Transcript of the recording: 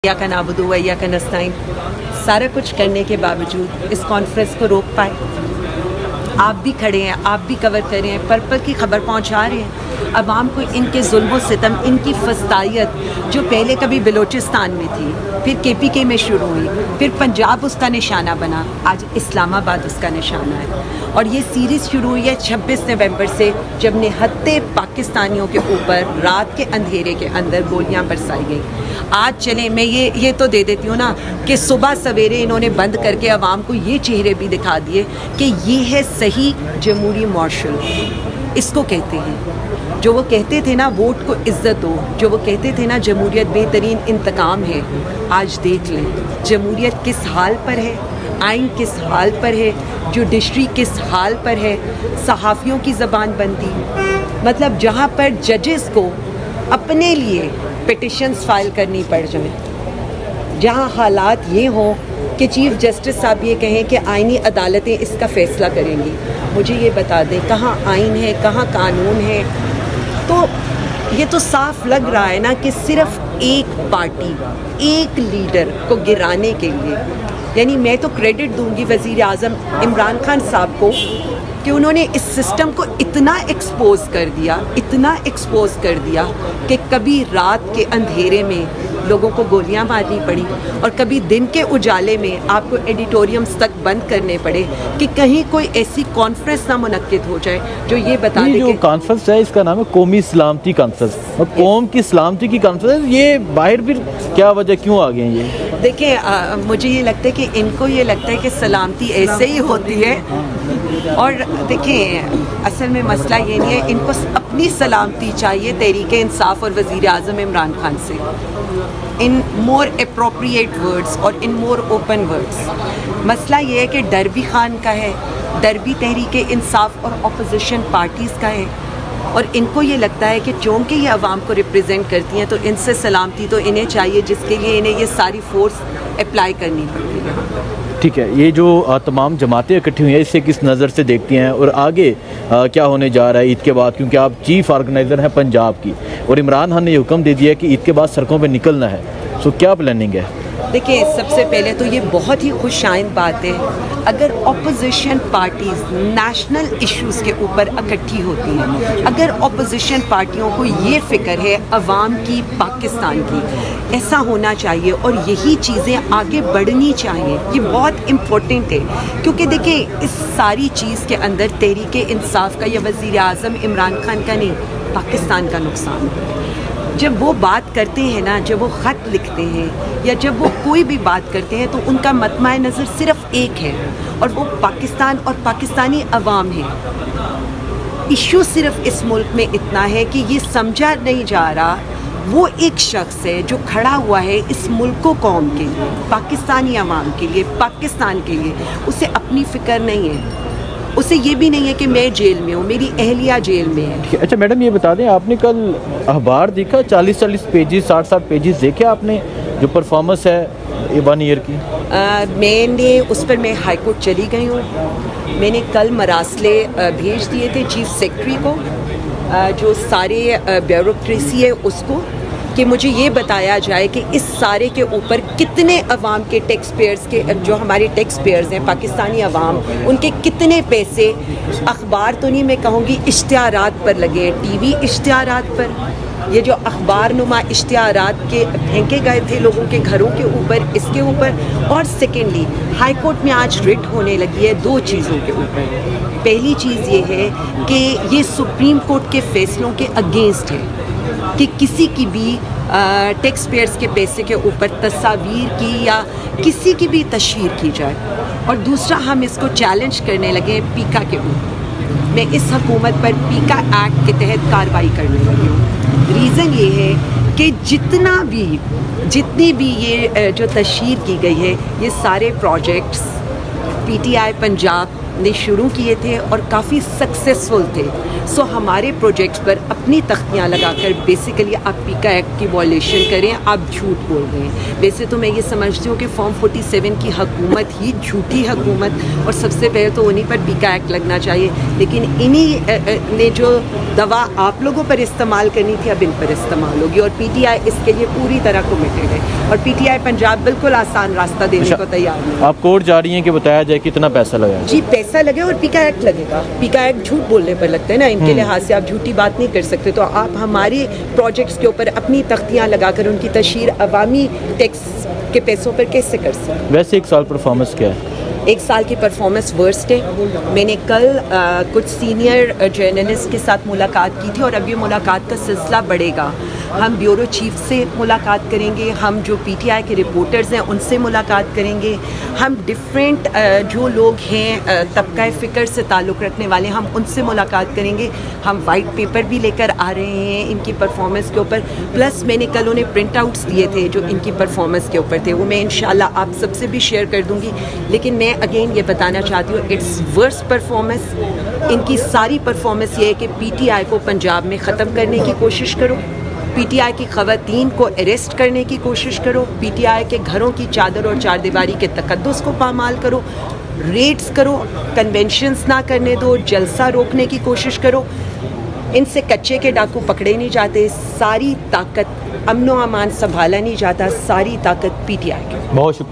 इय्याका नअबुदु व इय्याका नस्तईन सारा कुछ करने के बावजूद इस कॉन्फ्रेंस को रोक पाए। आप भी खड़े हैं, आप भी कवर कर रहे हैं, पर्पल की खबर पहुंचा रहे हैं अवाम को। इनके जुल्म सितम, इनकी फस्तायत जो पहले कभी बलोचिस्तान में थी, फिर KPK में शुरू हुई, फिर पंजाब उसका निशाना बना, आज इस्लामाबाद उसका निशाना है। और ये सीरीज़ शुरू हुई है 26 नवंबर से, जब निहत्ते पाकिस्तानियों के ऊपर रात के अंधेरे के अंदर गोलियां बरसाई गई। आज चले, मैं ये तो दे देती हूँ ना कि सुबह सवेरे इन्होंने बंद करके अवाम को ये चेहरे भी दिखा दिए कि ये है सही जमहूरी मार्शल, इसको कहते हैं। जो वो कहते थे ना वोट को इज्जत दो, जो वो कहते थे ना जमहूरियत बेहतरीन इंतकाम है, आज देख लें जमहूरियत किस हाल पर है, आइन किस हाल पर है, जुडिशरी किस हाल पर है, सहाफ़ियों की ज़बान बंदी, मतलब जहाँ पर जजेस को अपने लिए पिटिशन्स फाइल करनी पड़ जाए, जहाँ हालात ये हों कि चीफ़ जस्टिस साहब ये कहें कि आइनी अदालतें इसका फ़ैसला करेंगी। मुझे ये बता दें कहाँ आइन है, कहाँ कानून है। तो ये तो साफ लग रहा है ना कि सिर्फ एक पार्टी, एक लीडर को गिराने के लिए, यानी मैं तो क्रेडिट दूंगी वज़ीर आज़म इमरान खान साहब को कि उन्होंने इस सिस्टम को इतना एक्सपोज कर दिया, इतना एक्सपोज कर दिया कि कभी रात के अंधेरे में लोगों को गोलियां मारनी पड़ी और कभी दिन के उजाले में आपको एडिटोरियम्स तक बंद करने पड़े कि कहीं कोई ऐसी कॉन्फ्रेंस ना मुनक्किद हो जाए जो ये बता दे कि कॉन्फ्रेंस है, इसका नाम है कौमी सलामती कॉन्फ्रेंस, और कौम की सलामती की कॉन्फ्रेंस। ये बाहर फिर क्या वजह, क्यों आ गए ये? देखिए मुझे ये लगता है कि इनको ये लगता है कि सलामती ऐसे ही होती है, और देखिए असल में मसला ये नहीं है, इनको अपनी सलामती चाहिए तहरीक इंसाफ और वज़ीर आज़म इमरान खान से, इन मोर अप्रोप्रिएट वर्ड्स और इन मोर ओपन वर्ड्स। मसला ये है कि डर भी खान का है, डर भी तहरीक इंसाफ और अपोजिशन पार्टीज़ का है, और इनको ये लगता है कि चूँकि ये अवाम को रिप्रेजेंट करती हैं तो इनसे सलामती तो इन्हें चाहिए, जिसके लिए इन्हें ये सारी फोर्स अप्लाई करनी पड़ती है। ठीक है, ये जो तमाम जमातें इकट्ठी हुई हैं, इसे किस नज़र से देखती हैं और आगे क्या होने जा रहा है ईद के बाद? क्योंकि आप चीफ ऑर्गेनाइज़र हैं पंजाब की, और इमरान खान ने ये हुक्म दे दिया कि ईद के बाद सड़कों पे निकलना है, सो क्या प्लानिंग है? देखिए सबसे पहले तो ये बहुत ही खुशाइंद बात है अगर अपोजिशन पार्टीज़ नेशनल इश्यूज़ के ऊपर इकट्ठी होती हैं, अगर अपोजिशन पार्टियों को ये फ़िक्र है अवाम की, पाकिस्तान की, ऐसा होना चाहिए और यही चीज़ें आगे बढ़नी चाहिए। ये बहुत इम्पोर्टेंट है, क्योंकि देखिए इस सारी चीज़ के अंदर तहरीक इंसाफ का या वज़ीर आज़म इमरान खान का नहीं, पाकिस्तान का नुकसान है। जब वो बात करते हैं ना, जब वो ख़त लिखते हैं या जब वो कोई भी बात करते हैं, तो उनका मतमा नज़र सिर्फ एक है, और वो पाकिस्तान और पाकिस्तानी अवाम है। इशू सिर्फ इस मुल्क में इतना है कि ये समझा नहीं जा रहा वो एक शख्स है जो खड़ा हुआ है इस मुल्क को, कौम के लिए, पाकिस्तानी अवाम के लिए, पाकिस्तान के लिए। उसे अपनी फ़िक्र नहीं है, उसे ये भी नहीं है कि मैं जेल में हूँ, मेरी अहलिया जेल में है। अच्छा मैडम, ये बता दें, आपने कल अखबार देखा, 40-40 पेजेस, 60-60 पेजेस देखे आपने, जो परफॉर्मेंस है ये 1 ईयर की? मैंने उस पर मैं हाई कोर्ट चली गई हूँ। मैंने कल मरासले भेज दिए थे चीफ सेक्रेटरी को, जो सारे ब्यूरोक्रेसी है उसको, कि मुझे ये बताया जाए कि इस सारे के ऊपर कितने अवाम के टैक्स पेयर्स के, जो हमारे टैक्स पेयर्स हैं पाकिस्तानी अवाम, उनके कितने पैसे अखबार तो नहीं मैं कहूँगी इश्तिहारात पर लगे, TV इश्तिहारात पर, ये जो अखबार नुमा इश्तिहारात के फेंके गए थे लोगों के घरों के ऊपर, इसके ऊपर। और सेकेंडली हाई कोर्ट में आज रिट होने लगी है 2 चीज़ों के ऊपर। पहली चीज़ ये है कि ये सुप्रीम कोर्ट के फैसलों के अगेंस्ट है कि किसी की भी टैक्स पेयर्स के पैसे के ऊपर तस्वीर की या किसी की भी तशहीर की जाए। और दूसरा, हम इसको चैलेंज करने लगे पीका के ऊपर। मैं इस हुकूमत पर पीका एक्ट के तहत कार्रवाई करने लगी हूँ। रीज़न ये है कि जितनी भी ये जो तशहीर की गई है, ये सारे प्रोजेक्ट्स PTI पंजाब نے شروع کیے تھے اور کافی سکسیسفل تھے. سو ہمارے پروجیکٹس پر اپنی تختیاں لگا کر بیسیکلی آپ پیکا ایکٹ کی وائلیشن کریں, آپ جھوٹ بول رہے ہیں. ویسے تو میں یہ سمجھتی ہوں کہ فارم 47 کی حکومت ہی جھوٹی حکومت, اور سب سے پہلے تو انہیں پر پیکا ایکٹ لگنا چاہیے. لیکن انہی نے جو دوا آپ لوگوں پر استعمال کرنی تھی اب ان پر استعمال ہوگی, اور پی ٹی آئی اس کے لیے پوری طرح کمیٹڈ ہے, اور پی ٹی آئی پنجاب بالکل آسان راستہ دینے کو تیار نہیں. آپ کورٹ جا رہی ہیں کہ بتایا جائے کتنا پیسہ لگا؟ جی پیسہ لگے اور پیکا ایکٹ لگے گا. پیکا ایکٹ جھوٹ بولنے پر لگتا ہے نا, ان کے لحاظ سے آپ جھوٹی بات نہیں کر سکتے. تو آپ ہمارے پروجیکٹس کے اوپر اپنی تختیاں لگا کر ان کی تشہیر عوامی ٹیکس کے پیسوں پر کیسے کر سکتے؟ ویسے ایک سال پرفارمنس کیا ہے؟ ایک سال کی پرفارمنس ورسٹ ہے. میں نے کل کچھ سینئر جرنلسٹ کے ساتھ ملاقات کی تھی, اور اب یہ ملاقات کا سلسلہ بڑھے گا. ہم بیورو چیف سے ملاقات کریں گے, ہم جو پی ٹی آئی کے رپورٹرز ہیں ان سے ملاقات کریں گے, ہم ڈفرینٹ جو لوگ ہیں طبقہ فکر سے تعلق رکھنے والے ہم ان سے ملاقات کریں گے. ہم وائٹ پیپر بھی لے کر آ رہے ہیں ان کی پرفارمنس کے اوپر, پلس میں نے کل انہیں پرنٹ آؤٹس دیے تھے جو ان کی پرفارمنس کے اوپر تھے, وہ میں انشاءاللہ آپ سب سے بھی شیئر کر دوں گی. لیکن میں اگین یہ بتانا چاہتی ہوں اٹس ورسٹ پرفارمنس. ان کی ساری پرفارمنس یہ ہے کہ پی ٹی آئی کو پنجاب میں ختم کرنے کی کوشش کرو, پی ٹی آئی کی خواتین کو اریسٹ کرنے کی کوشش کرو, پی ٹی آئی کے گھروں کی چادر اور چار دیواری کے تقدس کو پامال کرو, ریڈز کرو, کنونشنز نہ کرنے دو, جلسہ روکنے کی کوشش کرو. ان سے کچے کے ڈاکو پکڑے نہیں جاتے, ساری طاقت امن و امان سنبھالا نہیں جاتا, ساری طاقت پی ٹی آئی کی. بہت شکریہ.